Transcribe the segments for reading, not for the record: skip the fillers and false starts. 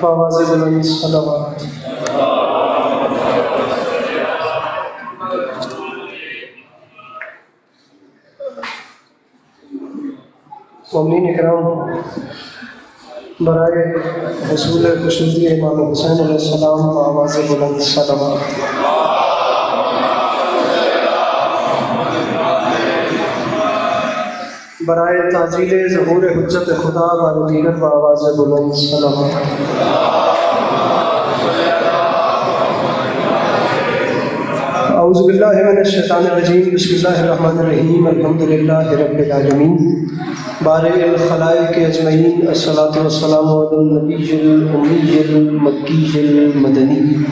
بآواز بلند صلوات۔ مومنین اکرام، برائے حصول خشنودی امام حسین علیہ السلام بآواز بلند صلوات۔ برائے تعجیل ظہور حجت خدا و دیگر بآواز بلند صلوات۔ اعوذ باللہ من الشیطان الرجیم، بسم اللہ الرحمن الرحیم، الحمدللہ رب العالمین، بارئ الخلائق اجمعین، الصلاۃ والسلام علی النبی الامی المکی المدنی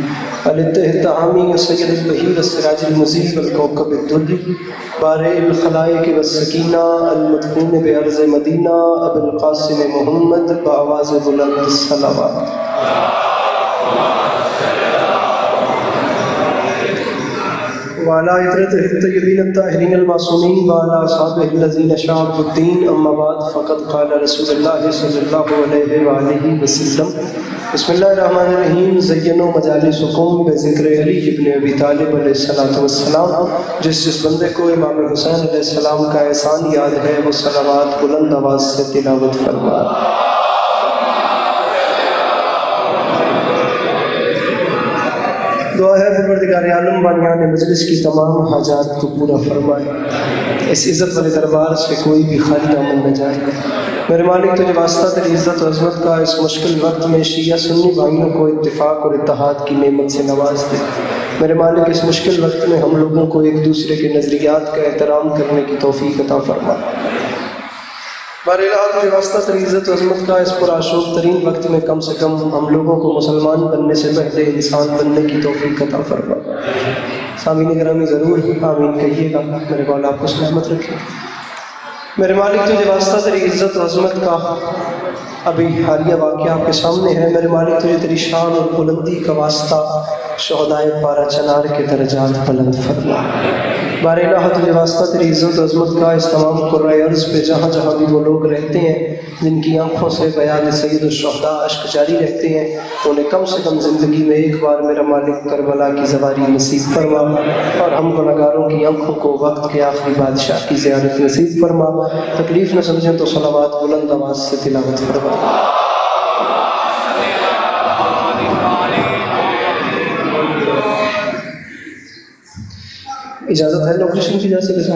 الاتحامی سید البہیر السراج المضیء والکوكب الدری، بارئ الخلائق والسکینہ المدفون بارض مدینہ ابو القاسم محمد بآواز بلند صلوات۔ وعلى عطرته الطيبين الطاهرين المعصومين وعلى أصحابه الذين شعبوا الدين، أما بعد فقد قال رسول الله صلى الله عليه وآله وسلم، بسم الله الرحمن الرحیم، زینوا مجالسکم بذکر علی ابن ابی طالب علیہ الصلوۃ والسلام۔ جس بندے کو امام حسین علیہ السلام کا احسان یاد ہے وہ صلوات بلند آواز سے تلاوت فرمائے۔ دعا ہے پروردگار عالم بانیان مجلس کی تمام حاجات کو پورا فرمائے، اس عزت والے دربار سے کوئی بھی خالی دامن نہ جائے۔ میرے مالک تجھے واسطہ تیری عزت و عظمت کا اس مشکل وقت میں شیعہ سنی بھائیوں کو اتفاق اور اتحاد کی نعمت سے نواز دے۔ میرے مالک اس مشکل وقت میں ہم لوگوں کو ایک دوسرے کے نظریات کا احترام کرنے کی توفیق عطا فرما۔ بار الہ تجھے واسطہ تیری عزت و عظمت کا اس پرآشوب ترین وقت میں کم سے کم ہم لوگوں کو مسلمان بننے سے پہلے انسان بننے کی توفیق عطا فرما۔ سامعین گرامی ضرور آمین کہیے گا، میرے مولا آپ کو سلامت رکھے۔ میرے مالک تجھے واسطہ تیری عزت و عظمت کا ابھی حالیہ واقعہ آپ کے سامنے ہے۔ میرے مالک تجھے تیری شان اور بلندی کا واسطہ شہدائے پارہ چنار کے درجات بلند فرما۔ بار الہ تجھے واسطہ تیری عزت و عظمت کا اس تمام قرۂ ارض پہ جہاں جہاں بھی وہ لوگ رہتے ہیں جن کی آنکھوں سے بیان سید الشہداء اشک جاری رہتے ہیں، انہیں کم سے کم زندگی میں ایک بار میرا مالک کربلا کی زواری نصیب فرما، اور ہم گنہگاروں کی آنکھوں کو وقت کے آخری بادشاہ کی زیارت نصیب فرما۔ تکلیف نہ سمجھیں تو صلوات بلند آواز سے تلاوت فرما۔ اجازت ہے لوکیشن کی جیسے کہ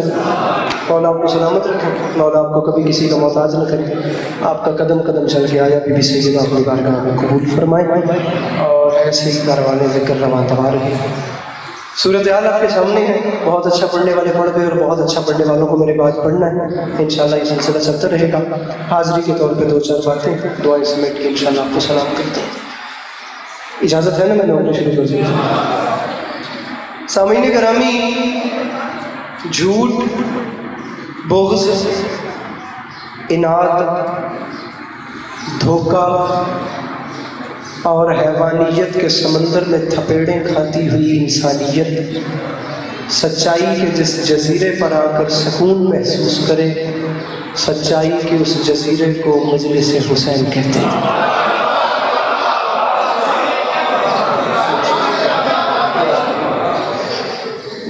مولا آپ کو سلامت رکھے، مولا آپ کو کبھی کسی کا محتاج نہ کرے، آپ کا قدم قدم چل کے آیا بی بی سیدہ اپنی بارگاہ میں قبول فرمائے، اور ایسے ہی کاروانے ذکر رواں تباہ رہے۔ صورتحال آپ کے سامنے ہے، بہت اچھا پڑھنے والے پڑھ گئے اور بہت اچھا پڑھنے والوں کو میرے بعد پڑھنا ہے۔ انشاءاللہ یہ سلسلہ چلتا رہے گا۔ حاضری کے طور پہ دو چار باتیں دعائیں سمیٹ کے انشاءاللہ آپ کو سلام کرتے ہیں۔ اجازت ہے نا، میں نے اپنے شروع سے سامعین گرامی، جھوٹ، بغض، اناد، دھوکہ اور حیوانیت کے سمندر میں تھپیڑیں کھاتی ہوئی انسانیت سچائی کے جس جزیرے پر آ کر سکون محسوس کرے، سچائی کے اس جزیرے کو مجلس حسین کہتے ہیں۔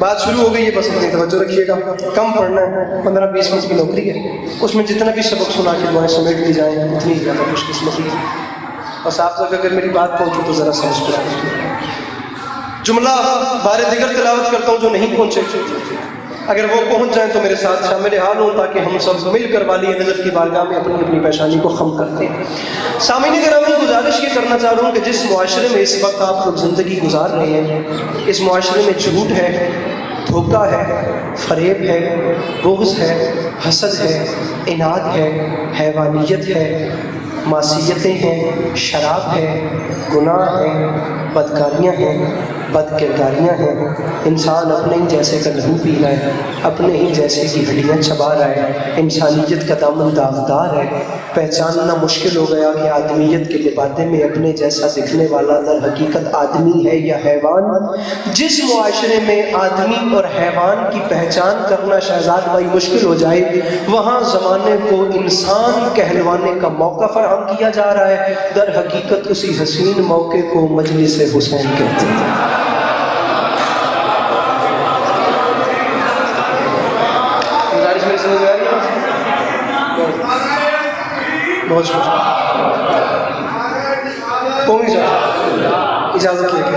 بات شروع ہو گئی ہے، بس اپنی توجہ رکھیے گا، کم پڑھنا ہے، 15-20 منٹ کی نوکری ہے، اس میں جتنا بھی سبق سنا کے دعائیں سمیٹ لی جائیں اتنی زیادہ خوش قسمتی ہے۔ بس آپ تک اگر میری بات پہنچو تو ذرا سمجھ پڑا جملہ بار دیگر تلاوت کرتا ہوں جو نہیں پہنچے، اگر وہ پہنچ جائیں تو میرے ساتھ شامل حال ہوں تاکہ ہم سب مل کر والی نظر کی بارگاہ میں اپنی اپنی پریشانی کو خم کرتے ہیں۔ سامعین گرامی، گزارش یہ کرنا چاہ رہا ہوں کہ جس معاشرے میں اس وقت آپ لوگ زندگی گزار رہے ہیں، اس معاشرے میں جھوٹ ہے، دھوکہ ہے، فریب ہے، بغض ہے، حسد ہے، اناد ہے، حیوانیت ہے، معصیتیں ہیں، شراب ہے، گناہ ہیں، بدکاریاں ہیں، بد کرداریاں ہیں، انسان اپنے ہی جیسے کا لہو پی رہا ہے، اپنے ہی جیسے کی ہڈیاں چبا رہا ہے، انسانیت کا دامن داغدار ہے، پہچاننا مشکل ہو گیا کہ آدمیت کے لبادے میں اپنے جیسا دکھنے والا در حقیقت آدمی ہے یا حیوان۔ جس معاشرے میں آدمی اور حیوان کی پہچان کرنا شہزاد بھائی مشکل ہو جائے، وہاں زمانے کو انسان کہلوانے کا موقع فراہم کیا جا رہا ہے، در حقیقت اسی حسین موقع کو مجلس حسین کہتے ہیں۔ گزارش میری سمجھ میں آ رہی ہے؟ بہت شکریہ قومی صاحب، اجازت لے کے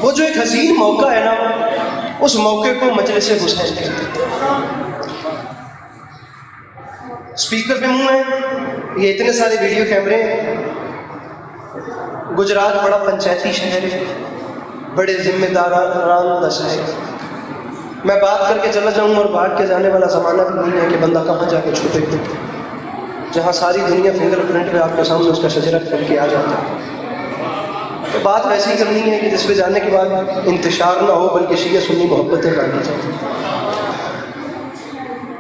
وہ جو ایک حسین موقع ہے نا، اس موقع کو مجلس حسین کہتے ہیں۔ اسپیکر پہ منہ ہے، یہ اتنے سارے ویڈیو کیمرے ہیں، گجرات بڑا پنچایتی شہر ہے، بڑے ذمہ داران کا شہر، میں بات کر کے چلا جاؤں اور بھاگ کے جانے والا زمانہ بھی نہیں ہے کہ بندہ کہاں جا کے چھپے، جہاں ساری دنیا فنگر پرنٹ پہ آپ کے سامنے اس کا شجرہ کر کے آ جاتا ہے۔ تو بات ویسی ہی کرنی ہے کہ جس پہ جانے کے بعد انتشار نہ ہو بلکہ شیعہ سنی محبتیں بانٹی جائیں۔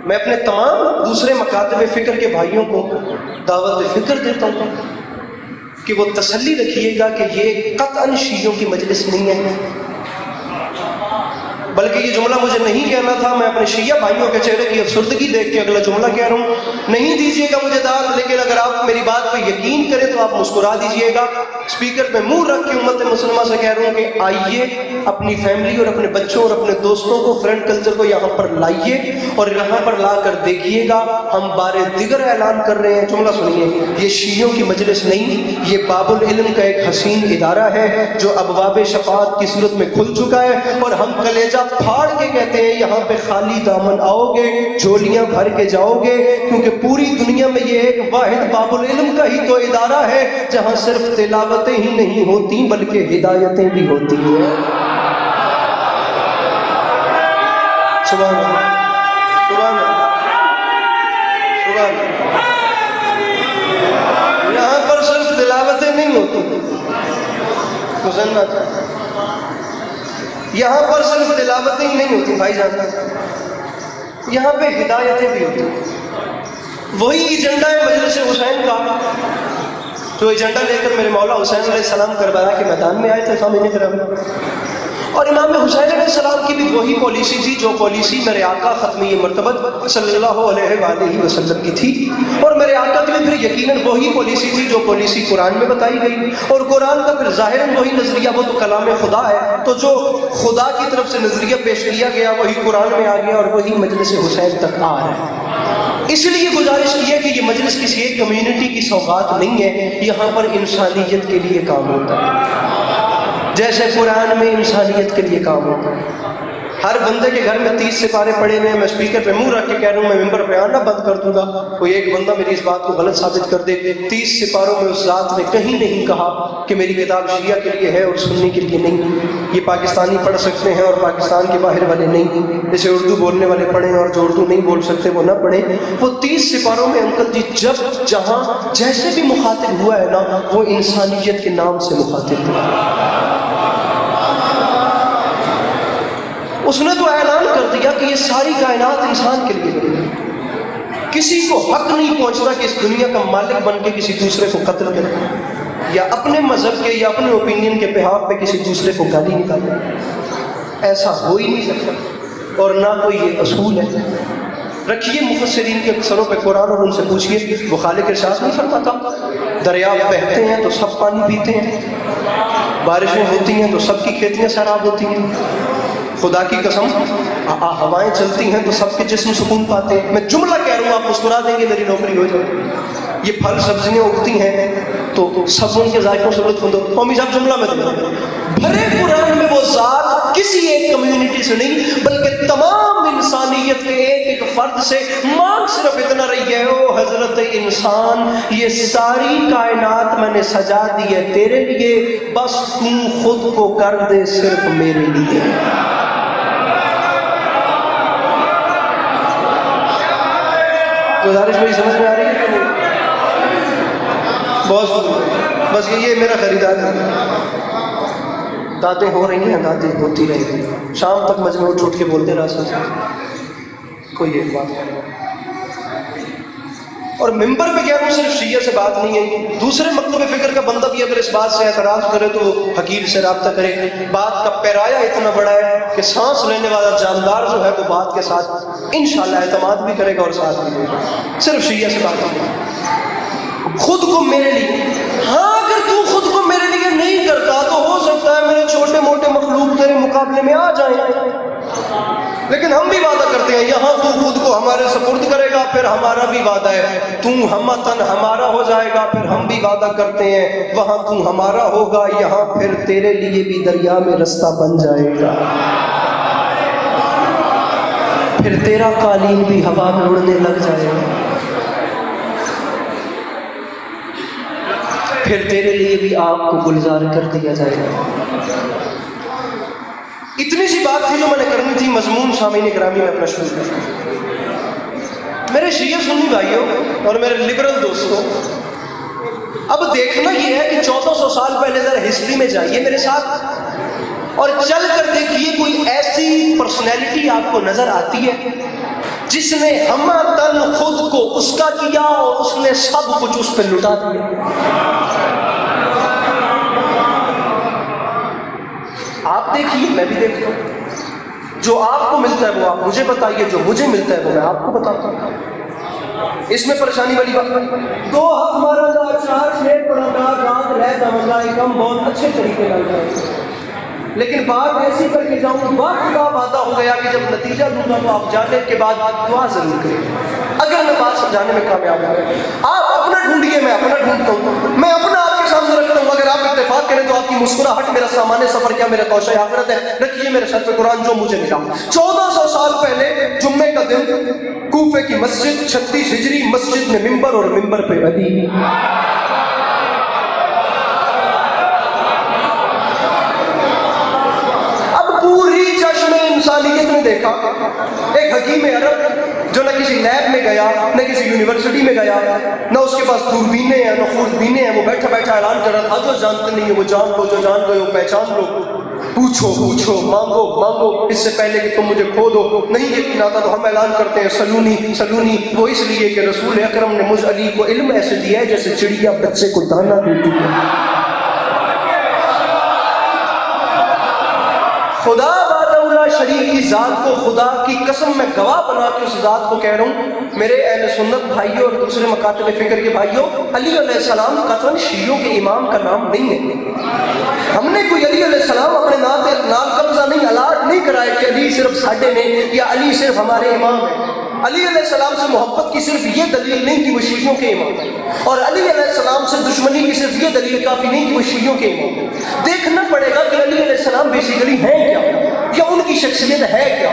میں اپنے تمام دوسرے مکاتب فکر کے بھائیوں کو دعوت فکر دیتا ہوں کہ وہ تسلی رکھیے گا کہ یہ قطعاً شیعوں کی مجلس نہیں ہے، بلکہ یہ جملہ مجھے نہیں کہنا تھا، میں اپنے شیعہ بھائیوں کے چہرے کی افسردگی دیکھ کے اگلا جملہ کہہ رہا ہوں۔ نہیں دیجیے گا مجھے داد، لیکن اگر آپ میری بات پہ یقین کریں تو آپ مسکرا دیجیے گا۔ اسپیکر پہ منہ رکھ کے امت مسلمہ سے کہہ رہا ہوں کہ آئیے، اپنی فیملی اور اپنے بچوں اور اپنے دوستوں کو، فرینڈ کلچر کو یہاں پر لائیے اور یہاں پر لا کر دیکھیے گا۔ ہم بار دیگر اعلان کر رہے ہیں، جملہ سنیے، یہ شیعوں کی مجلس نہیں، یہ باب العلم کا ایک حسین ادارہ ہے جو ابواب شفاعت کی صورت میں کھل چکا ہے، اور ہم کلیجہ پھاڑ کے کہتے ہیں یہاں پہ خالی دامن آؤ گے، جھولیاں بھر کے جاؤ گے، کیونکہ پوری دنیا میں یہ ایک واحد باب العلم کا ہی تو ادارہ ہے جہاں صرف تلاوتیں ہی نہیں ہوتی بلکہ ہدایتیں بھی ہوتی ہیں۔ سبحان اللہ، سبحان اللہ، سبحان اللہ۔ یہاں پر صرف تلاوتیں نہیں ہوتی، گزرنا چاہتا ہے، یہاں پر صرف تلاوتیں ہی نہیں ہوتی بھائی جان، یہاں پہ ہدایتیں بھی ہوتی ہیں۔ وہی ایجنڈا ہے مجلس حسین کا جو ایجنڈا لے کر میرے مولا حسین علیہ السلام کربلا کے میدان میں آئے تھے سامنے کرم، اور امام حسین علیہ السلام کی بھی وہی پالیسی تھی جو پالیسی میرے آقا ختمی مرتبت صلی اللہ علیہ وآلہ وسلم کی تھی، اور میرے آقا کی بھی پھر یقیناً وہی پالیسی تھی جو پالیسی قرآن میں بتائی گئی، اور قرآن کا پھر ظاہراً وہی نظریہ، وہ تو کلام خدا ہے، تو جو خدا کی طرف سے نظریہ پیش کیا گیا وہی قرآن میں آ گیا اور وہی مجلس حسین تک آ رہا ہے۔ اس لیے گزارش کی ہے کہ یہ مجلس کسی ایک کمیونٹی کی سوغات نہیں ہے، یہاں پر انسانیت کے لیے کام ہوتا ہے، جیسے قرآن میں انسانیت کے لیے کام ہوتا ہے۔ ہر بندے کے گھر میں 30 سپارے پڑے ہوئے ہیں، میں اسپیکر پہ منہ رکھ کے کہہ رہا ہوں، میں ممبر پہ آنا بند کر دوں گا، کوئی ایک بندہ میری اس بات کو غلط ثابت کر دے۔ 30 سپاروں میں اس ذات نے کہیں نہیں کہا کہ میری کتاب شیعہ کے لیے ہے اور سنی کے لیے نہیں، یہ پاکستانی پڑھ سکتے ہیں اور پاکستان کے باہر والے نہیں، جیسے اردو بولنے والے پڑھیں اور جو اردو نہیں بول سکتے وہ نہ پڑھیں۔ وہ 30 سپاروں میں انکل جی جب جہاں جیسے بھی مخاطب ہوا ہے نا، وہ انسانیت کے نام سے مخاطب ہوا۔ اس نے تو اعلان کر دیا کہ یہ ساری کائنات انسان کے لیے بنی ہے، کسی کو حق نہیں پہنچتا کہ اس دنیا کا مالک بن کے کسی دوسرے کو قتل کرے یا اپنے مذہب کے یا اپنے اوپینین کے بحاف پہ کسی دوسرے کو گالی نکالے، ایسا ہو ہی نہیں سکتا، اور نہ کوئی یہ اصول ہے۔ رکھیے مفسرین کے سروں پہ قرآن اور ان سے پوچھئے، وہ خالق ارشاد نہیں فرماتا دریا بہتے ہیں تو سب پانی پیتے ہیں، بارشیں ہوتی ہیں تو سب کی کھیتیاں سیراب ہوتی ہیں، خدا کی قسم ہوائیں چلتی ہیں تو سب کے جسم سکون پاتے ہیں۔ میں جملہ کہہ رہا ہوں، آپ مسکرا دیں گے میری نوکری ہو جائے۔ یہ پھل سبزیاں اگتی ہیں تو سب ان کے ذائقوں سے لطف اندوز۔ قومی صاحب جملہ میں دوں، بھرے قرآن میں وہ ذات کسی ایک کمیونٹی سے نہیں بلکہ تمام انسانیت کے ایک ایک فرد سے مانگ صرف اتنا رہی ہے، او حضرت انسان یہ ساری کائنات میں نے سجا دی ہے تیرے لیے، بس تو خود کو کر دے صرف میرے لیے۔ گزارش میری سمجھ میں آ رہی ہے کہ نہیں؟ بہت بس یہ میرا خریدار ہے. دادیں ہو رہی ہیں، دادیں ہوتی رہیں گی. شام تک مجمع اٹھ اٹھ کے بولتے رہا سکتے کوئی ایک بات نہیں. اور ممبر پہ کہہ رہا ہوں صرف شیعہ سے بات نہیں ہے، دوسرے مکتب فکر کا بندہ بھی اگر اس بات سے اعتراض کرے تو حقیر سے رابطہ کرے. بات کا پیرایا اتنا بڑا ہے کہ سانس لینے والا جاندار جو ہے وہ بات کے ساتھ انشاءاللہ اعتماد بھی کرے گا اور ساتھ بھی دے گا. صرف شیعہ سے بات نہیں. خود کو میرے لیے، ہاں اگر تو خود کو میرے لیے نہیں کرتا تو ہو سکتا ہے میرے چھوٹے موٹے مخلوق تیرے مقابلے میں آ جائیں، لیکن ہم بھی وعدہ کرتے ہیں یہاں تو خود کو ہمارے سپرد کرے گا، پھر ہمارا بھی وعدہ ہے تو ہمتن ہمارا ہو جائے گا، پھر ہم بھی وعدہ کرتے ہیں وہاں تو ہمارا ہوگا، یہاں پھر تیرے لیے بھی دریا میں رستہ بن جائے گا، پھر تیرا قالین بھی ہوا میں اڑنے لگ جائے گا، پھر تیرے لیے بھی آپ کو گلزار کر دیا جائے گا. اتنی سی بات تھی جو میں نے کرنی تھی. مضمون سامعین گرامی میں اپنا شروع کرتا. میرے شیعہ سنی بھائیوں اور میرے لبرل دوستوں، اب دیکھنا یہ ہے کہ 1400 سال پہلے ذرا ہسٹری میں جائیے میرے ساتھ اور چل کر دیکھیے کوئی ایسی پرسنالٹی آپ کو نظر آتی ہے جس نے ہمتن خود کو اس کا کیا اور اس نے سب کچھ اس پہ لٹا دیا. آپ دیکھیے، میں بھی دیکھتا ہوں. جو آپ کو ملتا ہے وہ آپ مجھے بتائیے، جو مجھے ملتا ہے وہ میں آپ کو بتاتا ہوں. اس میں پریشانی والی بات نہیں. دو حق مارا گا، چار شیر پڑا گا، رات رہ جاؤں ایک ہم بہت اچھے طریقے لگ جائیں، لیکن بات ایسی کر کے جاؤں وقت کا وعدہ ہو گیا کہ جب نتیجہ دوں گا تو آپ جانے کے بعد دعا ضرور کریں اگر میں بات سمجھانے میں کامیاب ہوں. آپ اپنا ڈھونڈیے، میں اپنا ڈھونڈتا ہوں، میں اپنا آپ کے سامنے رکھتا ہوں. اگر آپ اتفاق کریں تو آپ کی مسکراہٹ میرا سامان سفر کیا میرا توشہ آخرت ہے. رکھیے میرے سر پہ قرآن جو مجھے ملا. 1400 سال پہلے جمعے کا دن کوفے کی مسجد 36 ہجری مسجد میں ممبر اور ممبر پہ علی. انسانیت نے دیکھا ایک حکیم عرب جو نہ کسی لیب میں گیا، نہ کسی یونیورسٹی میں گیا، نہ اس کے پاس دوربینیں ہیں، نہ خوردبینیں ہیں. وہ بیٹھا بیٹھا اعلان کر رہا تھا جو جانتے نہیں ہیں وہ جان لو، جو جان گئے ہو پہچان لو، پوچھو پوچھو، مانگو مانگو، اس سے پہلے کہ تم مجھے کھو دو. نہیں یقین آتا تو ہم اعلان کرتے ہیں سلونی سلونی. وہ اس لیے کہ رسول اکرم نے مجھ علی کو علم ایسے دیا ہے جیسے چڑیا بچے کو دانا دیتی ہے. خدا شریف کی ذات کو، خدا کی قسم میں گواہ بنا کے اس ذات کو کہہ رہا ہوں میرے اہل سنت بھائیوں اور دوسرے مکاتب فکر کے بھائیوں، علی علیہ السلام قطعاً شیعوں کے امام کا نام نہیں ہے. ہم نے کوئی علی علیہ السلام اپنے نام قبضہ نہیں الاٹ نہیں کرایا کہ علی صرف ساڈے نے یا علی صرف ہمارے امام ہیں. علی علیہ السلام سے محبت کی صرف یہ دلیل نہیں کہ وہ شیعوں کے امام ہیں، اور علی علیہ السلام سے دشمنی کی صرف یہ دلیل کافی نہیں کہ وہ شیعوں کے امام ہیں. دیکھنا پڑے گا کہ علی علیہ السلام بیسیکلی ہیں کیا یا ان کی شخصیت ہے کیا.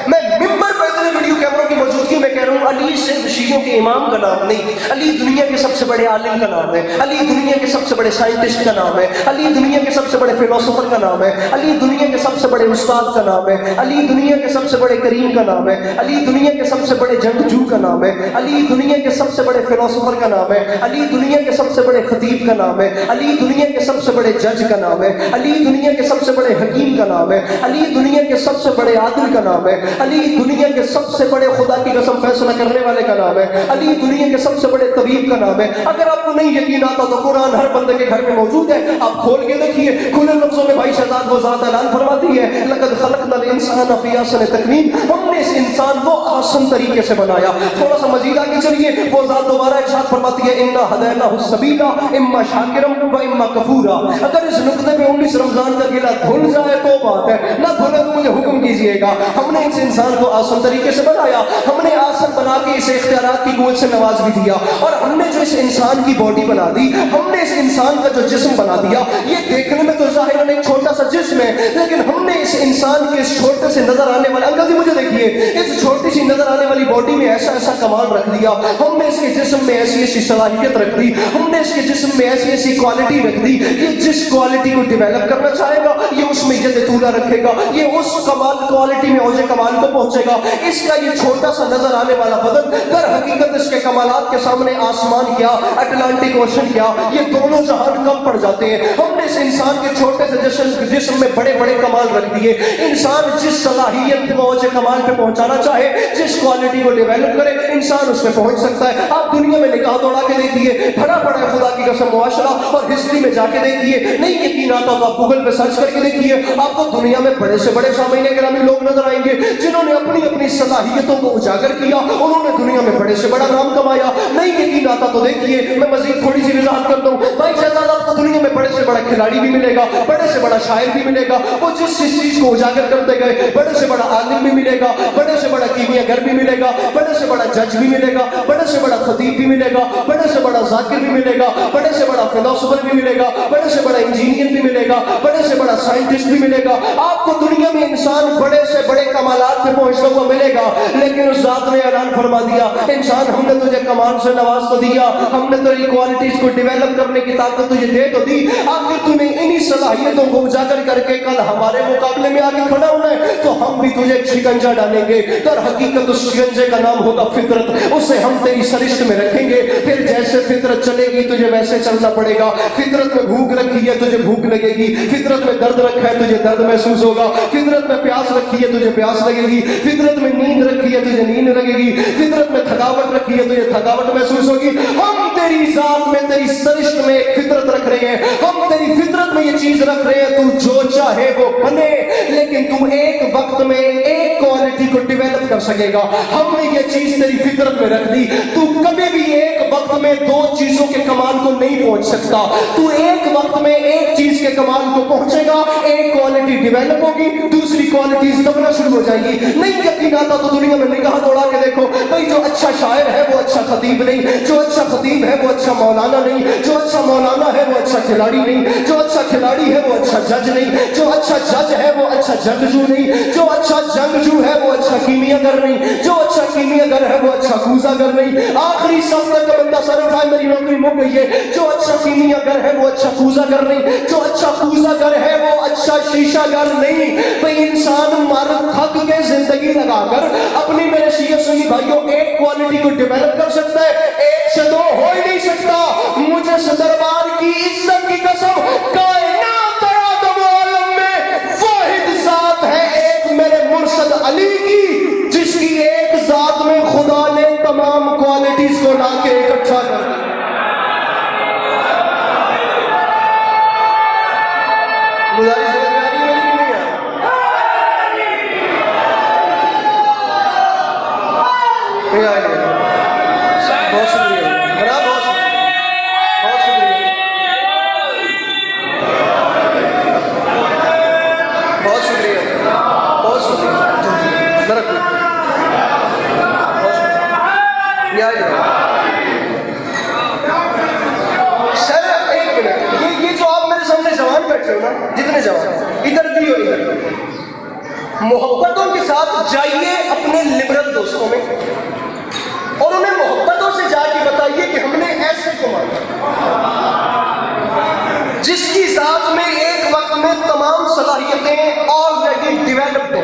میں ممبر پہ اتنے ویڈیو کیمروں کی موجودگی میں کہہ رہا ہوں علی صرف شیعوں کے امام کا نام نہیں، علی دنیا کے سب سے بڑے عالم کا نام ہے، علی دنیا کے سب سے بڑے سائنٹسٹ کا نام ہے، علی دنیا کے سب سے بڑے فلاسفر کا نام ہے، علی دنیا کے سب سے بڑے استاد کا نام ہے، علی دنیا کے سب سے بڑے کریم کا نام ہے، علی دنیا کے سب سے بڑے جنگجو کا نام ہے، علی دنیا کے سب سے بڑے فلاسفر کا نام ہے، علی دنیا کے سب سے بڑے خطیب کا نام ہے، علی دنیا کے سب سے بڑے جج کا نام ہے، علی دنیا کے سب سے بڑے حکیم کا نام ہے، علی دنیا کے سب سے بڑے عادل کا نام ہے، علی دنیا کے سب سے بڑے خدا کی قسم فیصلہ کرنے والے کا نام ہے، علی دنیا کے سب سے بڑے طبیب کا نام ہے. اگر آپ کو نہیں یقین آتا تو قرآن ہر بندے کے گھر میں موجود ہے، آپ کھول کے دیکھیے. کھلے لفظوں میں بھائی شہزاد وہ ذات اعلان فرماتی ہے لقد خلقنا الانسان فی احسن تقویم، ہم نے اس انسان کو آسن طریقے سے بنایا. تھوڑا سا مزید آگے چلیے، وہ ذات دوبارہ ارشاد فرماتی ہے انا ہدیناہ السبیل اما شاکرا و اما کفورا. اگر اس نقطے پہ 19 رمضان کا گلا دھل جائے تو بات ہے، نہ دھلے تو مجھے حکم کیجیے گا. ہم نے اس انسان کو آسن طریقے سے بنایا، ہم نے آسن بنا کے اسے اختیارات کی قوت سے نواز بھی دیا، اور ہم نے جو اس انسان کی باڈی بنا دی، ہم نے اس انسان کا جو جسم بنا دیا. یہ دیکھنے میں تو ظاہراً ایک چھوٹا سا جسم ہے، لیکن ہم نے اس انسان کے اس چھوٹے سے نظر آنے والے، انکل جی مجھے دیکھیے، اس چھوٹی سی نظر آنے والی باڈی میں ایسا ایسا کمال رکھ دیا. ہم نے اس کے جسم میں ایسی ایسی صلاحیت رکھ دی، ہم نے اس کے جسم میں ایسی ایسی کوالٹی رکھ دی. یہ جس کوالٹی کو ڈیولپ کرنا چاہے گا یہ اس میں ید طولہ رکھے گا، یہ اس کمال کوالٹی میں اوج کمال کو پہنچے گا. اس کا یہ چھوٹا سا نظر آنے والا والا بدن، در حقیقت اس کے کمالات کے سامنے آسمان کیا، اٹلانٹک اوشن کیا، یہ دونوں جہان کم پڑ جاتے ہیں۔ ہم نے اس انسان کے چھوٹے سے جسم میں بڑے بڑے کمال رکھ دیے۔ انسان جس صلاحیت کو کمال پہ پہنچانا چاہے، جس کوالٹی کو ڈیولپ کرے، انسان اس پہ پہنچ سکتا ہے۔ آپ دنیا میں نگاہ دوڑا کے دیکھیے، بڑا بڑا خدا کی قسم معاشرہ اور ہسٹری میں جا کے دیکھیے، نہیں یقین آتا تو آپ گوگل پہ سرچ کر کے دیکھیے، آپ کو دنیا میں بڑے سے بڑے سامعین گرامی لوگ نظر آئیں گے جنہوں نے اپنی اپنی صلاحیتوں کو اجاگر کیا، انہوں نے دنیا میں بڑے سے بڑا نام کمایا۔ نہیں یقین آتا تو دیکھیے، میں مزید تھوڑی سی وضاحت کرتا ہوں۔ بھائی شہزاد آپ کو دنیا میں بڑے سے بڑا کھلاڑی بھی ملے گا، بڑے سے بڑا شاعر بھی ملے گا، وہ جس چیز کو اجاگر کرتے گئے، بڑے سے بڑا عالم بھی ملے گا، بڑے سے بڑا کیمیا گر بھی ملے گا، بڑے سے بڑا جج بھی ملے گا، بڑے سے بڑا خطیب بھی ملے گا، بڑے سے بڑا ذاکر بھی ملے گا، بڑے سے بڑا فلاسفر بھی ملے گا، بڑے سے بڑا انجینئر بھی ملے گا، بڑے سے بڑا سائنٹسٹ بھی ملے گا۔ آپ کو دنیا میں انسان بڑے سے بڑے کمالات پہ پہنچتا ہوا ملے گا، لیکن اس ذات نے اعلان فرما دیا، انسان ہم نے تجھے کمال سے نواز تو دیا، ہم نے تیری کوالٹیز کو ڈیولپ کرنے کی طاقت تجھے دے تو دی، آخر تمہیں انہی صلاحیتوں کو اجاگر کر کے کل ہمارے مقابلے میں آگے کھڑا ہونا ہے تو ہم بھی تجھے ایک شکنجا ڈالیں گے۔ در حقیقت اس شکنجے کا نام ہوگا فطرت، اسے ہم تیری سرشت میں رکھیں گے، پھر جیسے فطرت چلے گی تجھے ویسے چلنا پڑے گا۔ فطرت میں بھوک رکھی ہے تجھے بھوک لگے گی، فطرت میں درد رکھا ہے تجھے درد محسوس ہوگا، فطرت میں پیاس رکھی ہے تجھے پیاس لگے گی، فطرت میں نیند رکھی ہے تجھے نیند لگے گی، فطرت میں تھکاوٹ رکھی ہے تجھے تھکاوٹ محسوس ہوگی۔ ہم تیری ذات میں تیری سرشت میں ایک فطرت رکھ رہے ہیں، ہم تیری فطرت میں یہ چیز رکھ رہے ہیں، تو جو چاہے وہ بنے، لیکن تم ایک وقت میں ایک کوالٹی کو ڈیولپ کر سکے گا۔ ہم نے یہ چیز تیری فطرت میں رکھ دی، تو کبھی بھی ایک وقت میں دو چیزوں کے کمال کو نہیں پہنچ سکتا، تو ایک وقت میں ایک چیز کے کمال کو پہنچے گا، ایک کوالٹی ڈیولپ ہوگی، دوسری کوالٹیز دبنا شروع ہو جائیں گی۔ نہیں یقین آتا تو دنیا میں نگاہ دوڑا کے دیکھو، بھائی جو اچھا شاعر ہے وہ اچھا خطیب نہیں، جو اچھا خطیب ہے وہ اچھا مولانا نہیں، جو اچھا مولانا ہے وہ اچھا کھلاڑی نہیں، جو اچھا کھلاڑی ہے وہ اچھا جج نہیں، جو اچھا جج ہے وہ اچھا جنگجو نہیں، جو اچھا جنگجو ہے وہ اچھا کیمیا گر نہیں، جو اچھا کیمیا گر ہے وہ اچھا کوزہ گر نہیں۔ آخری صف تک کا بندہ سر اٹھائے میری نوکری مک گئی ہے، جو اچھا کیمیا گر ہے وہ اچھا کوزہ گر نہیں، جو اچھا کوزہ گر ہے وہ اچھا شیشہ گر نہیں۔ بھئی انسان مر تھک کے زندگی لگا کر اپنی میرے شیعہ سنی بھائیوں ایک کوالٹی کو ڈیولپ کر سکتا ہے، ایک سے دو ہو ہی نہیں سکتا۔ مجھے اس دربار کی عزت کی قسم، کائنات آدم و عالم میں واحد ذات ہے ایک میرے مرشد علی کی، جس کی ایک ذات میں خدا نے تمام کوالٹیز کو لا کے اکٹھا کر دیا۔ بہت شکریہ، بہت شکریہ، بہت شکریہ، بہت شکریہ، سر ایک منٹ، یہ جو آپ میرے سامنے جوان بیٹھے ہو نا، جتنے جوان ادھر بھی ہو، ادھر محبتوں کے ساتھ جائیے اپنے لبرل دوستوں میں اور انہیں محبتوں سے جا کے بتائیے کہ ہم نے ایسے کو مانا جس کی ذات میں ایک وقت میں تمام صلاحیتیں آلریڈی ڈیولپڈ ہیں۔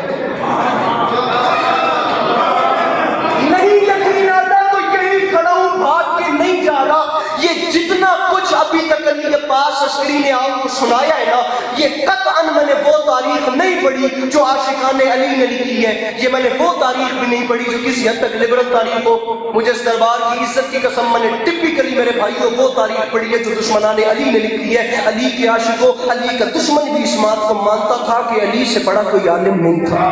نہیں یقین آتا تو یہی کھڑا ہوں، بھاگ کے نہیں جا رہا۔ یہ جتنا کچھ ابھی تک علی کے پاس عشقری نے آپ کو سنایا ہے نا، یہ قطعاً میں نے وہ تاریخ نہیں پڑھی جو عاشقان علی نے لکھی ہے، یہ میں نے وہ تاریخ بھی نہیں پڑھی جو کسی حد تک لبرل تاریخ ہو۔ مجھے اس دربار کی عزت کی قسم، میں نے ٹپیکلی میرے بھائیوں وہ تاریخ پڑھی ہے جو دشمنان علی نے لکھی ہے۔ علی کے عاشقوں، علی کا دشمن بھی اس بات کو مانتا تھا کہ علی سے بڑا کوئی عالم نہیں تھا۔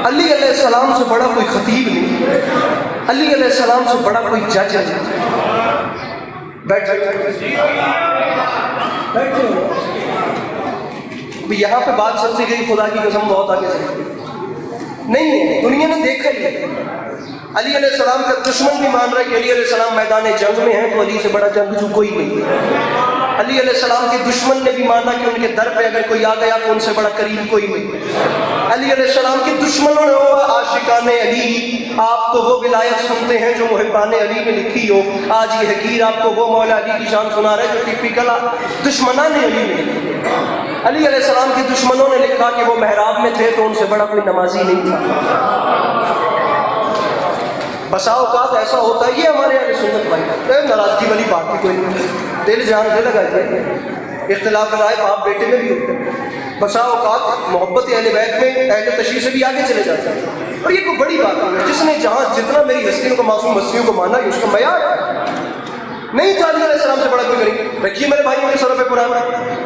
علی علیہ السلام سے بڑا کوئی خطیب نہیں، علی علیہ السلام سے بڑا کوئی جج نہیں۔ بیٹھے یہاں پہ بات چلتی گئی، خدا کی قسم بہت آگے چلتی گئی۔ نہیں ہے، دنیا نے دیکھا ہی ہے، علی علیہ السلام کا دشمن بھی مان رہا ہے کہ علی علیہ السلام میدان جنگ میں ہیں تو علی سے بڑا جنگجو کوئی نہیں ہے۔ علی علیہ السلام کے دشمن نے بھی مانا کہ ان کے در پہ اگر کوئی آ گیا تو ان سے بڑا قریب کوئی نہیں۔ علی علیہ السلام کے دشمنوں نے ہو عاشقان علی، آپ تو وہ ولایت سنتے ہیں جو محبان علی نے لکھی ہو، آج یہ حقیر آپ کو وہ مولا علی کی شان سنا رہے جو ٹپیکل دشمنان علی نے۔ علی علیہ السلام کے دشمنوں نے لکھا کہ وہ محراب میں تھے تو ان سے بڑا کوئی نمازی نہیں تھا۔ بسا اوقات ایسا ہوتا ہے، یہ ہمارے اہل سنت بھائی ناراضگی والی بات بھی کوئی نہیں، دل جان دے لگاتے ہیں، اختلاف رائے باپ بیٹے میں بھی ہوتے ہیں، بسا اوقات محبت اہل بیت میں اہل تشریح سے بھی آگے چلے جاتے ہیں، اور یہ کوئی بڑی بات نہیں ہے۔ جس نے جہاں جتنا میری ہستیوں کو معصوم ہستیوں کو مانا یہ اس کا معیار نہیں تھا۔ علی علیہ السلام سے بڑا کوئی نہیں۔ رکھیے میرے بھائیوں کے سر پہ قرآن،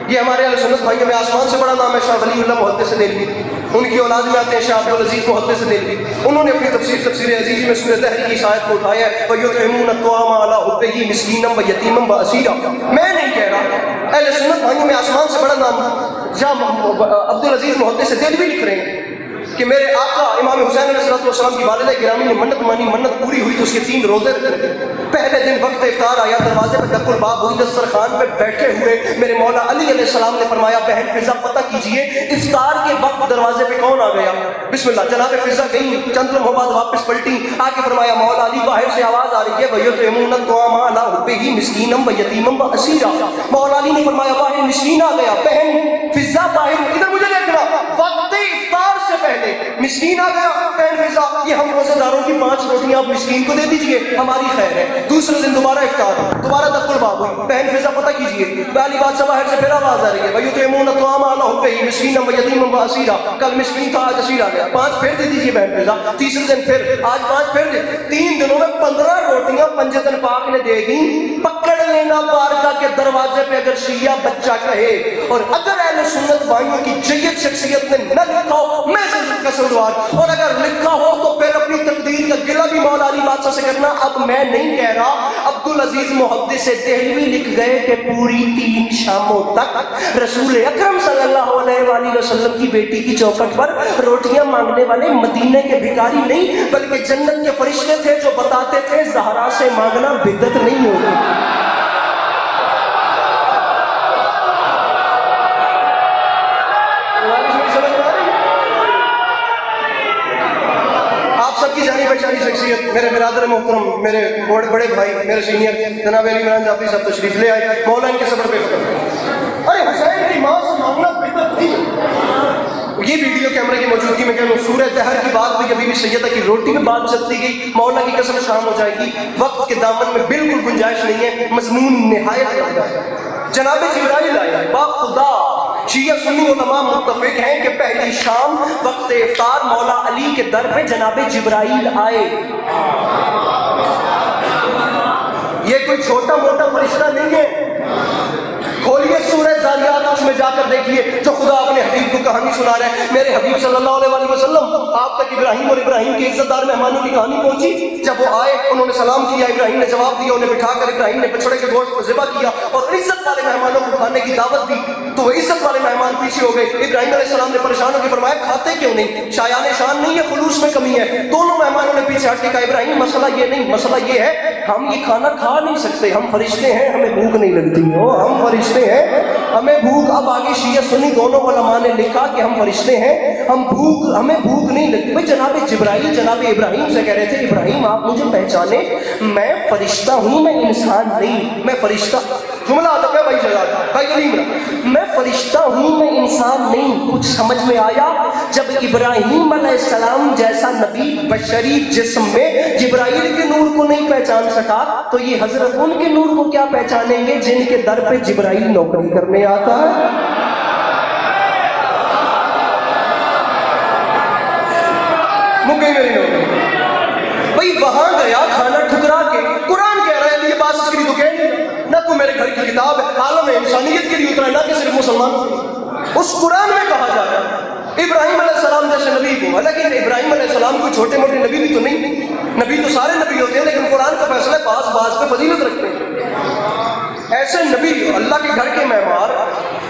یہ ہمارے اہل سنت بھائیوں میں آسمان سے بڑا نام ہے شاہ ولی اللہ محدث دہلوی، ان کی اولاد میں آتے ہیں شاہ عبدالعزیز محدث دہلوی، انہوں نے اپنی تفسیر عزیز میں سورۃ دہر کی اس آیت کو اٹھایا ہے وَيُطْعِمُونَ الطَّعَامَ عَلَىٰ حُبِّهِ مِسْكِینًا وَیَتِیمًا وَأَسِیرًا۔ میں نہیں کہہ رہا، اہل سنت بھائیوں میں آسمان سے بڑا نام شاہ عبدالعزیز محدث دہلوی لکھ رہے ہیں کہ میرے آقا امام حسین علیہ السلام کی والدہ گرامی نے منت مانی، منت پوری ہوئی تو اس کے 3 روزے رکھے۔ پہلے دن وقت افطار آیا، دروازے پہ ڈک الباب ہوئی، دسترخوان پہ بیٹھے ہوئے میرے مولا علی علیہ السلام نے فرمایا بہن فضا پتہ کیجئے افطار کے وقت دروازے پہ کون آ گیا؟ بسم اللہ۔ جناب فضا گئی، چند لمحوں بعد واپس پلٹی، آ کے فرمایا مولا علی باہر سے آواز آ رہی ہے وَيُطْعِمُونَ الطَّعَامَ عَلَىٰ حُبِّهِ مِسْكِینًا وَیَتِیمًا وَأَسِیرًا۔ مولا علی نے فرمایا باہر مسکین آ گیا، بہن فضا باہر، ادھر مجھے دیکھنا، وقت افطار سے پہلے مسکین آ گیا، بہن فضا یہ ہم روزے داروں کی 5 روٹیاں آپ مسکین کو دے دیجئے، ہماری خیر ہے۔ دوسرے دن دوبارہ افطار، دوبارہ دق الباب ہوئی، بہن فضا پتہ کیجئے پہلی بات سے باہر سے پھر آواز آ رہی ہے وَيُطْعِمُونَ الطَّعَامَ عَلَىٰ حُبِّهِ مِسْكِینًا وَیَتِیمًا وَأَسِیرًا۔ کل مسکین تھا آج اسیر آ گیا، 5 پھر دے دیجئے بہن فضا، تیسرے دن پھر، آج 5 پھر دے، 3 دنوں میں 15 روٹیاں پنجتن پاک نے دے دی۔ پکڑ لینا بارگاہ کے دروازے پہ اگر شیعہ بچہ کہے، اور اگر اہل سنت بھائیوں کی جید شخصیت نے نہ لکھا ہو میں سے کا سوال، اور اگر لکھا ہو تو پھر اپنی تقدیر کا گلہ بھی مولا علی بادشاہ سے کرنا۔ اب میں نہیں کہہ رہا، عبدالعزیز محدث دہلوی لکھ گئے کہ پوری 3 شاموں تک رسول اکرم صلی اللہ علیہ وآلہ وسلم کی بیٹی کی چوکھٹ پر روٹیاں مانگنے والے مدینے کے بھکاری نہیں بلکہ جنت کے فرشتے تھے جو بتاتے تھے زہرا سے مانگنا بدعت نہیں ہوگی۔ سب کی جانی پہچانی شخصیت میرے برادر محترم، میرے بڑے بھائی، میرے سینئر جناب علی عمران جعفری صاحب تشریف لے آئے، مولا ان کے صبر پہ ختم۔ ارے حسین کی ماں سے مانگنا بدعت نہیں۔ یہ ویڈیو کیمرے کی موجودگی میں کہوں سورہ دہر کی بات ہوئی، ابھی بھی سیدہ کی روٹی میں بات چلتی گئی، مولا کی قسم شام ہو جائے گی، وقت کے دامن میں بالکل گنجائش نہیں ہے، مضمون نہایت لگا ہے۔ جناب جبرائیل آئے با خدا، شیعہ سنی علماء متفق ہیں کہ پہلی شام وقت افطار مولا علی کے در پہ جناب جبرائیل آئے۔ یہ کوئی چھوٹا موٹا فرشتہ نہیں ہے۔ کھولیے سورہ ذاریات، اس میں جا کر دیکھیے جو خدا اپنے حبیب کو کہانی سنا رہے ہیں۔ میرے حبیب صلی اللہ علیہ وآلہ وسلم آپ تک ابراہیم اور ابراہیم کے عزت دار مہمانوں کی کہانی پہنچی۔ جب وہ آئے انہوں نے سلام کیا، ابراہیم نے جواب دیا، انہیں بٹھا کر ابراہیم نے بچڑے کے گوشت کو ذبح کیا اور عزت والے مہمانوں کو کھانے کی دعوت دی، تو وہ عزت والے مہمان پیچھے ہو گئے۔ ابراہیم علیہ السلام نے پریشان ہو کے فرمایا کھاتے کیوں نہیں؟ شایان شان نہیں ہے، خلوص میں کمی ہے۔ دونوں مہمانوں نے پیچھے ہٹ کے کہا ابراہیم مسئلہ یہ نہیں، مسئلہ یہ ہے ہم یہ کھانا کھا نہیں سکتے، ہم فرشتے ہیں، ہمیں بھوک نہیں لگتی ہو، ہم فرشتے ہیں ہمیں بھوک۔ اب آگے شیعہ سنی دونوں علماء نے لکھا کہ ہم فرشتے ہیں، ہمیں بھوک نہیں لگتی۔ بھائی جناب جبرائیل جناب ابراہیم سے کہہ رہے تھے ابراہیم آپ مجھے پہچانے، میں فرشتہ ہوں، میں انسان نہیں، میں فرشتہ، جملہ آتا ہے بھائی میں فرشتہ ہوں، میں انسان نہیں۔ کچھ سمجھ میں آیا؟ جب ابراہیم علیہ السلام جیسا نبی بشری جسم میں جبرائیل کے نور کو نہیں پہچان سکا تو یہ حضرت ان کے نور کو کیا پہچانیں گے جن کے در پہ جبرائیل نوکری کرنے آتا ہے۔ مکئی میری نوکری بھائی وہاں گیا کھانا ٹھکرا کے، قرآن کہہ رہا ہے یہ بات اس کے لیے تو کہہ نہیں، نہ کوئی میرے گھر کی کتاب ہے، عالم انسانیت کے لیے اترا، نہ کہ صرف مسلمان۔ اس قرآن میں کہا جا رہا ہے ابراہیم علیہ السلام جیسے نبی کو، لیکن ابراہیم علیہ السلام کوئی چھوٹے موٹے نبی بھی تو نہیں، نبی تو سارے نبی ہوتے ہیں، لیکن قرآن کا فیصلہ بعض پہ فضیلت رکھتے ہیں۔ ایسے نبی اللہ کے گھر کے معمار،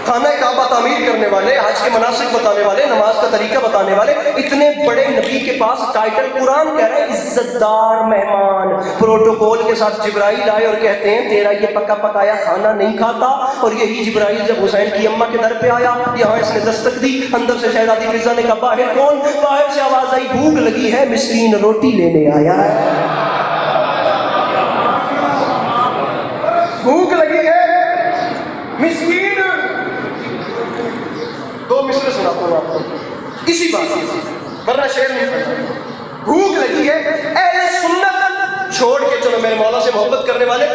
خانہ کعبہ تعمیر کرنے والے، حج کے مناسک بتانے والے، نماز کا طریقہ بتانے والے، اتنے بڑے نبی کے پاس ٹائٹل قرآن کہہ رہے ہیں عزت دار مہمان، پروٹوکول کے ساتھ جبرائیل آئے اور کہتے ہیں تیرا یہ پکا پکایا کھانا نہیں کھاتا۔ اور یہی جبرائیل جب حسین کی اماں کے در پہ آیا، یہاں اس نے دستک دی، اندر سے شہزادی فضا نے کہا باہر کون؟ باہر سے آواز آئی بھوک لگی ہے، مسکین روٹی لینے آیا ہے، بھوک لگی ہے مسکین ہوں آپ کو اسی بات سے، ورنہ شعر نہیں پڑھتا۔ بھوک لگی ہے، اہل سنت چھوڑ کے چلو میرے مولا سے محبت کرنے والے،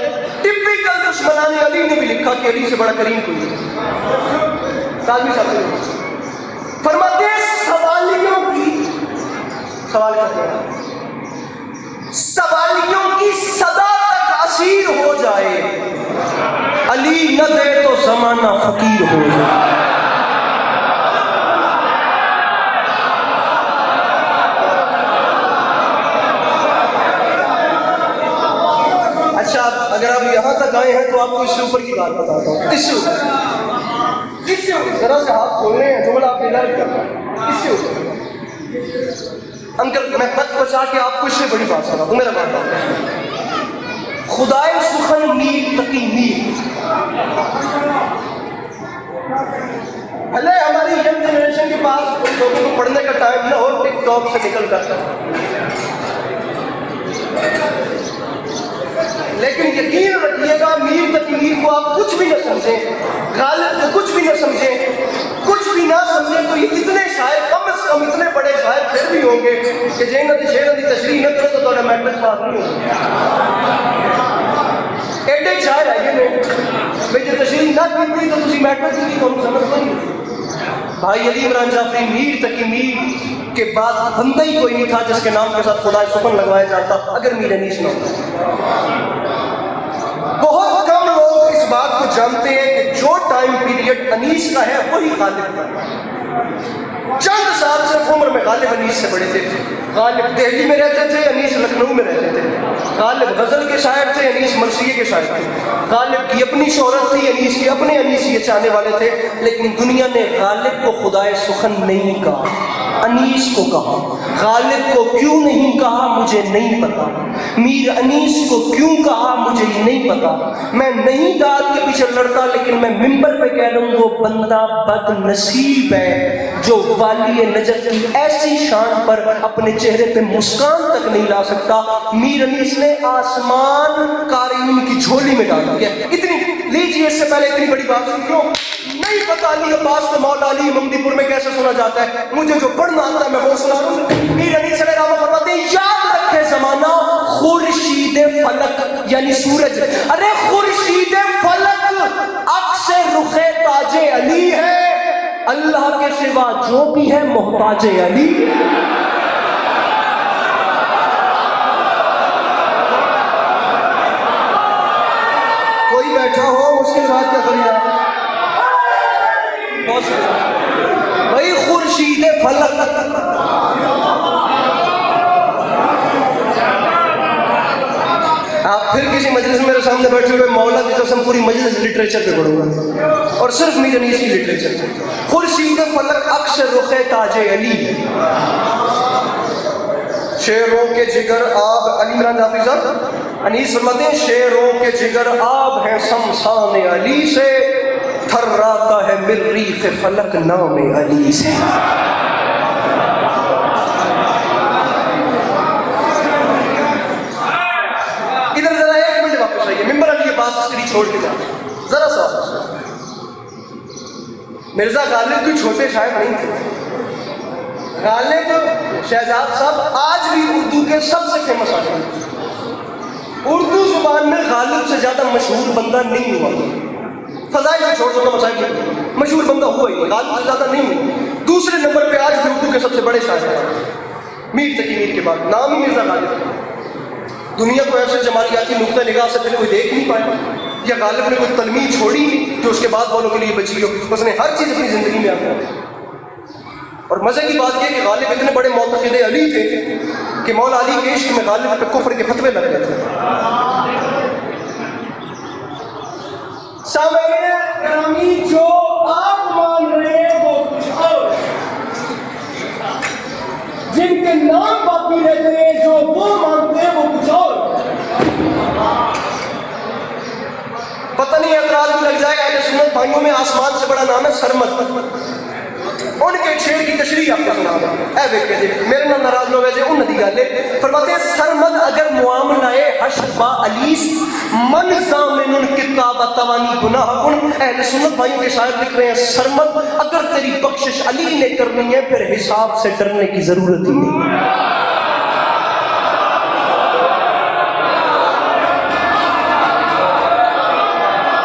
ٹپیکل دشمنان علی نے بھی لکھا کہ علی سے بڑا کریم کوئی نہیں۔ کاظمی صاحب سے فرماتے ہیں سوالیوں کی، سوال کرتے ہیں، سوالیوں کی صدا تک اسیر ہو جائے، علی نہ دے تو زمانہ فقیر ہو جائے۔ اچھا اگر آپ یہاں تک آئے ہیں تو آپ کو اس سے اوپر کی بات بتاتا ہوں، اس سے اوپر ذرا سے ہاتھ کھول رہے ہیں، جملہ آپ نے کر رہا ہے، اس سے اوپر انکل میں خط بچا کے آپ کو اس سے بڑی بات سنا دوں، میرا بات خدائے سخن میر تقی میر، بھلے ہماری ینگ جنریشن کے پاس ان لوگوں کو پڑھنے کا ٹائم نہ ہو، ٹک ٹاک سے نکل کر، لیکن یقین رکھیے گا میر تقی میر کو آپ کچھ بھی نہ سمجھیں، غالب کو کچھ بھی نہ سمجھیں، کچھ بھی نہ سمجھیں تو یہ اتنے شاعر کم از کم اتنے بڑے شاعر پھر بھی ہوں گے کہ جنہوں شعر کی تشریح نہ کرے تو تھوڑا میٹرک پاس نہیں ہوگا۔ ایڈے شاعر ہے یہ بھائی جو تشریح نہ کرتی تو تسی میٹرک کی تو سمجھ نہیں ہوگی۔ بھائی علی عمران جعفری میر تقی میر کے بعد بندہ ہی کوئی نہیں تھا جس کے نام کے ساتھ خدائے سخن لگوایا جاتا اگر میر انیس نہ ہوتا۔ بہت کم لوگ اس بات کو جانتے ہیں کہ جو ٹائم پیریڈ انیس کا ہے وہی غالب کا ہے۔ چند سال صرف عمر میں غالب انیس سے بڑے تھے، غالب دہلی میں رہتے تھے، انیس لکھنؤ میں رہتے تھے، غالب غزل کے شاعر تھے، انیس مرثیے کے شاعر تھے، غالب کی اپنی شہرت تھی، انیس کی اپنے انیسیے چاہنے والے تھے، لیکن دنیا نے غالب کو خدائے سخن نہیں کہا، انیس کو کہا۔ غالب کو کیوں نہیں کہا مجھے نہیں پتا، میر انیس کو کیوں کہا مجھے نہیں پتا، میں نہیں داد کے پیچھے لڑتا لیکن میں ممبر پہ کہہ لوں وہ بندہ بد نصیب ہے جو والی نجف کی ایسی شان پر اپنے چہرے پہ مسکان تک نہیں لا سکتا۔ میر انیس نے آسمان قارئین کی جھولی میں ڈال دیا۔ اتنی لیجیے، اس سے پہلے اتنی بڑی بات کیوں نہیں پتا علی عباس کو مولا علی ممدی پور میں کیسے سنا جاتا ہے، مجھے جو پڑھنا آتا ہے میں وہ سنا رہا ہوں۔ میر انیس علیہ السلام فرماتے ہیں یاد رکھے زمانہ خورشید فلک یعنی سورج، ارے خورشید فلک عکس رخ تاج علی ہے، اللہ کے سوا جو بھی ہے محتاج علی۔ کوئی بیٹھا ہو اس کے ساتھ کیا کرنا بھائی خورشید فلک۔ آپ پھر کسی مجلس میں میرے سامنے بیٹھے ہوئے مولا کی قسم پوری مجلس لٹریچر پہ پڑھوں گا اور صرف میر انیس کی لٹریچر۔ خورشید فلک عکس رخ تاج علی، شیروں کے جگر آب، علی عمران جعفری صاحب انیس فرماتے ہیں شیروں کے جگر آب ہیں شمشان علی سے، تھراتا ہے مریخ فلک نام علی سے۔ ادھر ذرا ایک منٹ واپس آئیے، ممبر علی کے پاس اسکری چھوڑ کے جاتے ذرا سا واپس۔ مرزا غالب کوئی چھوٹے شاعر نہیں تھے، غالب شہزاد صاحب آج بھی اردو کے سب سے فیمس آدمی ہیں۔ اردو زبان میں غالب سے زیادہ مشہور بندہ نہیں ہوا، فضائل میں چھوڑ سکتا مسائل مشہور بندہ ہوا ہی غالب سے زیادہ نہیں ہوا۔ دوسرے نمبر پہ آج بھی اردو کے سب سے بڑے شاعر ہیں میر تقی میر کے بعد، نام ہی مرزا غالب ہے۔ دنیا کو ایسے جمالیاتی نقطہ نگاہ سے پھر کوئی دیکھ نہیں پایا، یا غالب نے کوئی تلمید چھوڑی نہیں جو اس کے بعد والوں کے لیے بچی ہو، اس نے ہر چیز اپنی زندگی میں آتا ہے۔ اور مزے کی بات یہ کہ غالب اتنے بڑے معتقد علی تھے کہ مولا علی کے عشق میں غالب پہ کفر کے فتوے لگ گئے تھے۔ سامعین گرامی، جو آپ مان رہے ہیں وہ کچھ اور، جن کے نام باقی رہتے ہیں جو وہ مانتے ہیں وہ کچھ اور۔ پتہ نہیں اعتراض بھی لگ جائے، اہل سنت بھائیوں میں آسمان سے بڑا نام ہے سرمد، ان کے شعر کی تشریح آپ کو سنا دیں۔ اے ویکھے جی میرے نال ناراض لوگ ہیں جی ان دی گل ہے، فرماتے ہیں سرمد اگر معاملہ حشر با علیس من ضامن کتاب توانی گناہ کن. اہل سنت بھائیوں کے شاعر لکھ رہے ہیں سرمد اگر تیری بخشش علی نے کرنی ہے پھر حساب سے ڈرنے کی ضرورت ہی نہیں.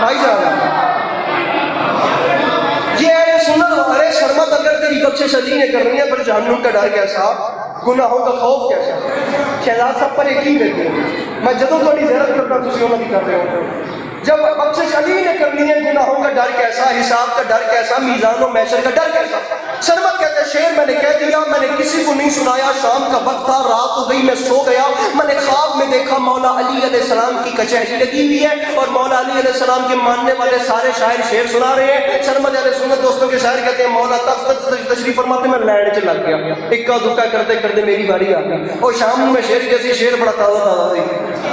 بھائی جان یہ اہل سنت ارے سرمد اگر تیری بخشش علی نے کرنی ہے پھر جہنم کا ڈر کیسا, گناہوں کا خوف کیسا. شہزاد صاحب پر ایک ہی کرتے ہیں میں جدوں تھوڑی زیارت کرتا ہوں تسی انہوں کی کر رہے ہو. جب بخشش علی نے کرنی ہے گناہوں کا ڈر کیسا, حساب کا ڈر کیسا, میزان و محشر کا ڈر کیسا. سرمد کہتے ہیں شعر میں نے کہہ دیا میں نے کسی کو نہیں سنایا, شام کا وقت تھا رات ہو گئی میں سو گیا, میں نے خواب میں دیکھا مولا علی علیہ السلام کی کچہری لگی ہوئی ہے اور مولا علی علیہ السلام کے ماننے والے سارے شاعر شعر سنا رہے ہیں. سرمد اہل سنت دوستوں کے شاعر کہتے ہیں مولا تخت تشریف فرماتے میں لائن چ لگ گیا, اکا دکا کرتے کرتے میری باری آ گئی اور شام میں شعر کیسی شعر بڑا تازہ تازہ تھی.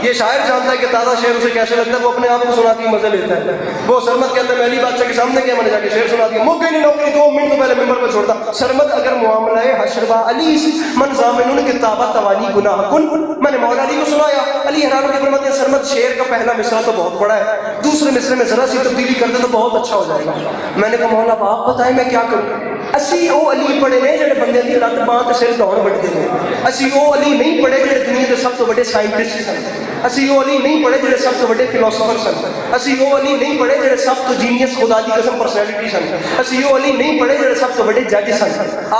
یہ شاعر جانتا ہے کہ تازہ شعر اسے کیسے لگتا ہے, وہ اپنے آپ کو سنا کے مزے لیتا ہے. وہ سرمد کہتا ہے میں علی بادشاہ کے سامنے گیا میں نے جا کے شعر سنا دیا, موقع نہیں نوکری 2 منٹ تو پہلے ممبر پہ چھوڑتا. سرمد اگر معاملہ ہے حشر با علی من ضامن کتاب توانی گناہ کن, میں نے مولا علی کو سنایا. علی حیران ہو کے فرماتے ہیں سرمد شعر کا پہلا مصرع تو بہت بڑا ہے, دوسرے مصرے میں ذرا سی تبدیلی کر دے تو بہت اچھا ہو جائے گا. میں نے کہا مولا آپ بتائیں میں کیا کروں. اسی او علی پڑھے نے جڑے بندے دی لت باں تے سر دھون بڑھتے ہیں, اسی او علی نہیں پڑھے جڑے دنیا کے سب تو بڑے سائنٹسٹ سن, اسی او علی نہیں پڑھے جڑے سب تو بڑے فلاسفر سن, اسی او علی نہیں پڑھے جڑے سب تو جینیس خدا دی قسم پرسنالٹی سن, اسی او علی نہیں پڑھے جڑے سب تو بڑے جج سن.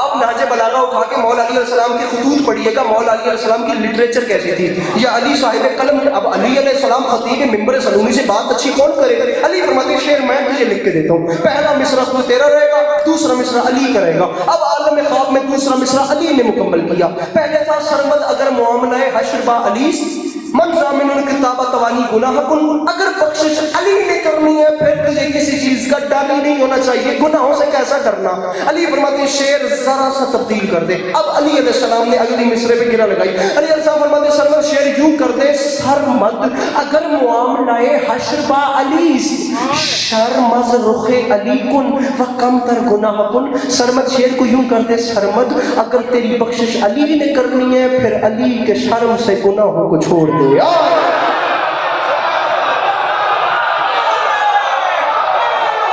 آپ نہج بلاغہ اٹھا کے مولا علی علیہ السلام کے خطوط پڑھیے گا, مولا علی علیہ السلام کی لٹریچر کیسی تھی, یا علی صاحب قلم. اب علی علیہ السلام خطیب ممبر سلومی سے بات اچھی کون کرے گا. علی فرماتے ہیں شعر میں تجھے لکھ کے دیتا ہوں, پہلا مصرع تو تیرا رہے گا, دوسرا مصرع علی کرے گا. اب عالم خواب میں دوسرا مصرع علی نے مکمل کیا. پہلے تھا سرمد اگر معاملہ حشر با علی من ضامن کتاب توانی گناہ کن, اگر بخشش علی نے کرنی ہے پھر تجھے کسی چیز کا ڈر ہی نہیں ہونا چاہیے, گناہوں سے کیسا ڈرنا. علی فرماتے ہیں شعر ذرا سا تبدیل کر دے. اب علی علیہ السلام نے اگلی مصرے پہ گرہ لگائی. علی علیہ السلام فرماتے ہیں سرمد شعر یوں کر دے سرمد اگر معاملہ حشر با علی شرمز رخ علی کن و کم تر گناہ کن. سرمد شعر کو یوں کر دے سرمد اگر تیری بخشش علی نے کرنی ہے پھر علی کے شرم سے گناہوں کو چھوڑ دے.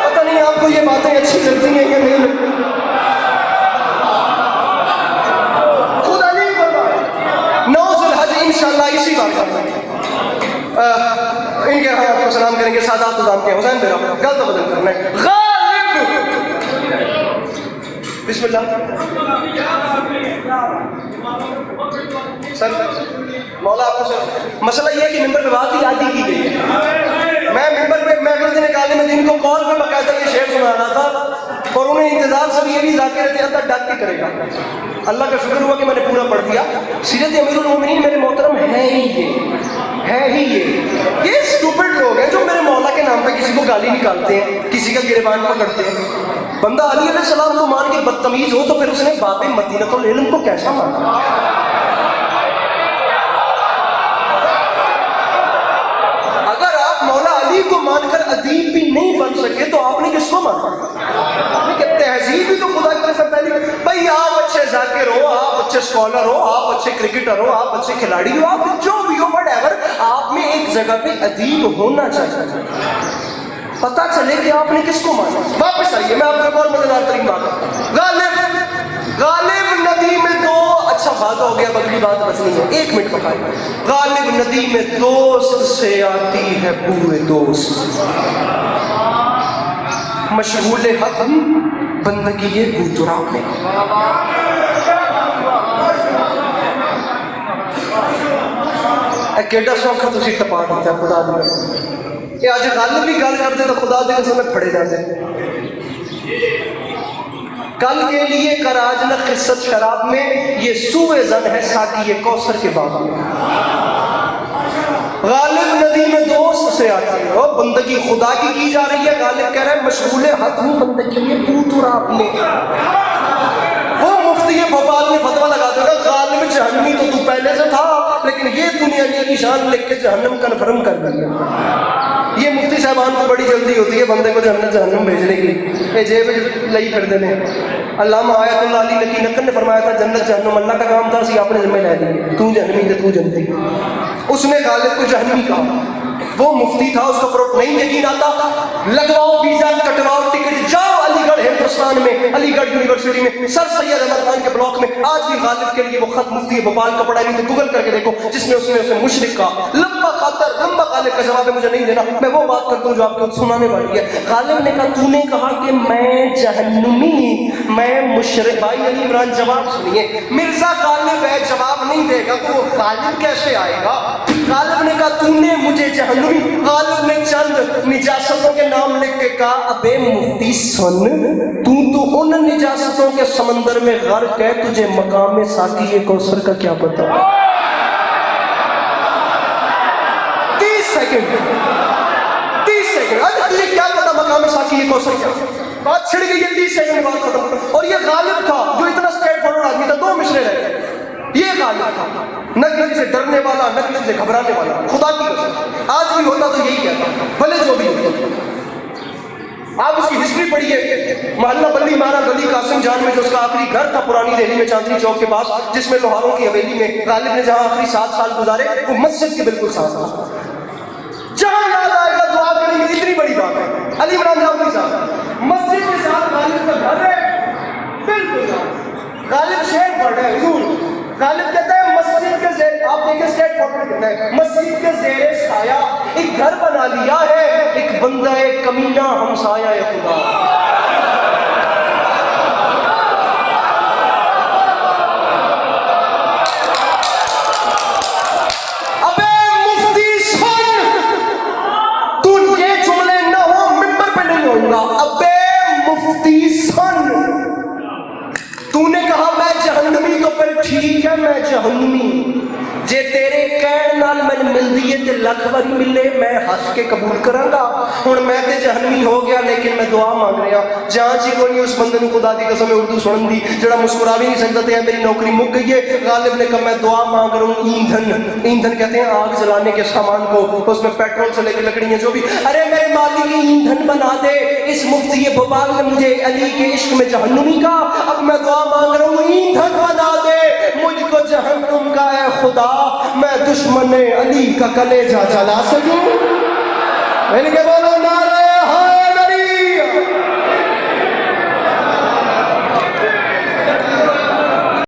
پتہ نہیں آپ کو یہ باتیں اچھی لگتی ہیں یا نہیں لگتی. خدا نہیں پتا 9 ذوالحج انشاءاللہ اسی بات کا ان کے ہاں آپ کو سلام کریں گے. سادات نظام کے حسین میرا غلط بدل کرنا ہے. غالب بسم اللہ سر مولا آپ کو سر مسئلہ یہ ہے کہ ممبر پہ بات ہی عادی کی گئی ہے. میں ممبر پہ میں اگلے دن نکالنے میں جن کو کال پہ باقاعدہ یہ شعر سنانا تھا اور انہیں انتظار سب یہ بھی ذاکر رہتے اندر ڈاک کے کرے گا. اللہ کا شکر ہوا کہ میں نے پورا پڑھ دیا. سیرت امیر المومنین میرے محترم ہے ہی یہ اسٹوپڈ لوگ ہیں جو میرے مولا کے نام پہ کسی کو گالی نکالتے ہیں, کسی کا گریبان پکڑتے ہیں. بندہ علی علیہ السلام کو مان کے بدتمیز ہو تو پھر اس نے باب مدینۃ العلم کو کیسا مانا. اگر آپ مولا علی کو مان کر ادیب بھی نہیں بن سکے تو آپ نے کس کو مانا. آپ نے کہ تہذیب بھی تو خدا کی طرف سے پہلی. بھائی آپ اچھے ذاکر ہو, آپ اچھے اسکالر ہو, آپ اچھے کرکٹر ہو, آپ اچھے کھلاڑی ہو, آپ جو بھی ہو وٹ ایور, آپ میں ایک جگہ پہ ادیب ہونا چاہیے. پتہ چلے کہ آپ نے کس کو مانا. واپس آئیے میں آپ کو ایک اور مزیدار ترین بات. غالب ندی میں دو اچھا بات ہو گیا, اگلی بات بچنی ہے 1 منٹ پکائے. غالب ندی میں دوست سے آتی ہے پورے دوست, مشغول حق بندگی یہ بوترا میں. کیڈا سوکھا تسی ٹپا دیتا ہے خدا دی. کہ آج غالب بھی گل کرتے تو خدا دے قسم میں پھڑے جاتے. کل کے لیے کراج نہ قصت شراب میں, یہ سوئے زن ہے ساقی یہ کوثر کے باب میں. غالب ندی میں دوست سے آتی ہے اور بندگی خدا کی جا رہی ہے. غالب کہہ رہا ہے مشغول حق ہوں بندگی یہ بوت اور آپ میں. وہ مفتی بھوپال میں فتویٰ لگا دے گا غالب جہنمی تو پہلے سے تھا لیکن یہ دنیا کی شان لکھ کے جہنم کنفرم کر دیا. یہ مفتی صاحبان کو بڑی جلدی ہوتی ہے بندے کو جہنم بھیجنے کی, یہ جیب لئی پھر دینے. علامہ آیت اللہ علی نقی نقل نے فرمایا تھا جنت جہنم اللہ کا کام تھا, اسی آپ نے ذمہ لے دی, تو جہنمی تے تو جنتی. اس نے غالب کو جہنمی کہا. وہ مفتی تھا, اس کا فروغ نہیں یقین آتا, لگواؤ ویزا, کٹواؤ ٹکٹ, جاؤ علی گڑھ ہندوستان میں, علی گڑھ یونیورسٹی میں, سر سید احمد خان کے بلاک میں. آج بھی غالب کے لیے وہ خط مفتی بھوپال کا پڑھا, نہیں تو گوگل کر کے دیکھو, جس میں اسے مشرک کہا. لمبا خاطر لمبا غالب کا جواب ہے, مجھے نہیں دینا, میں وہ بات کرتا ہوں جو آپ کو سنانے والی ہے. غالب نے کہا تو نے کہا کہ میں جہنمی, میں مشرک. بھائی علی عمران جواب سنیے, مرزا غالب ہے جواب نہیں دے گا تو وہ غالب کیسے آئے گا. غالب نے کہا تو نے مجھے جہنمی. غالب نے چند نجاستوں کے نام لکھ کے کہا ابے مفتی سن, تو ان نجاستوں کے سمندر میں غرق ہے, تجھے مقام ساقی کوثر کا کیا پتا. 30 سیکنڈ تجھے کیا پتا مقام ساقی کوثر کیا. بات چھڑ گئی ہے, 30 سیکنڈ بات ختم. اور یہ غالب تھا جو اتنا اسٹریٹ فارورڈ آدمی تھا, 2 مشرے رہے. یہ غالب تھا, نہ کسی سے ڈرنے والا, نہ کسی سے گھبرانے والا. خدا کی قسم آج بھی ہوتا تو یہی کہتا, بھلے جو بھی ہوتا. آپ اس کی ہسٹری پڑھیے. محلہ بلی مارا گلی قاسم جان میں جو اس کا آخری گھر تھا پرانی دہلی میں چاندنی چوک کے پاس, جس میں لوہاروں کی حویلی میں غالب نے جہاں آخری 7 سال گزارے, وہ مسجد کے بالکل ساتھ تھا. جہاں یاد آئے گا دعا کریں گے, اتنی بڑی بات ہے. علی عمران جاؤ صاحب, مسجد کے ساتھ غالب کا گھر ہے, بالکل غالب شعر پڑھ رہے ہیں. حضور غالب کہتا ہے مسجد کے زیر, آپ دیکھیں اسٹیٹ فارورڈ کہتا ہے, مسجد کے زیر سایہ ایک گھر بنا لیا ہے, ایک بندہ کمینہ ہمسایہ خدا. ابے مفتی سن, تو یہ جملے نہ ہو ممبر پہ نہیں ہوگا. ابے مفتی سن, تو نے کہا میں جہنمی, تو پھر ٹھیک ہے میں جہنمی. جے تیرے کہن نال میں مل دیے تے لکھ واری ملے, میں ہنس کے قبول کراں گا. ہن میں تے جہنمی ہو گیا, لیکن میں دعا مانگ رہا. جہاں جی کوئی اس بندے نوں خدا دی قسم اردو سنن دی جڑا مسکرا بھی نہیں سکتا تے میری نوکری مک گئی ہے. غالب نے کہا میں دعا مانگ رہا ہوں ایندھن. ایندھن کہتے ہیں آگ جلانے کے سامان کو, اس میں پیٹرول سے لے کے لکڑیاں جو بھی. ارے میرے مالک ایندھن بنا دے. اس مفتی بھوپال نے مجھے علی کے عشق میں جہنمی کا, اب میں دعا مانگ رہا ہوں ایندھن بنا دے مجھ کو جہنم کا اے خدا, میں دشمن علی کا کلیجہ جلا سکوں. میں نے کہا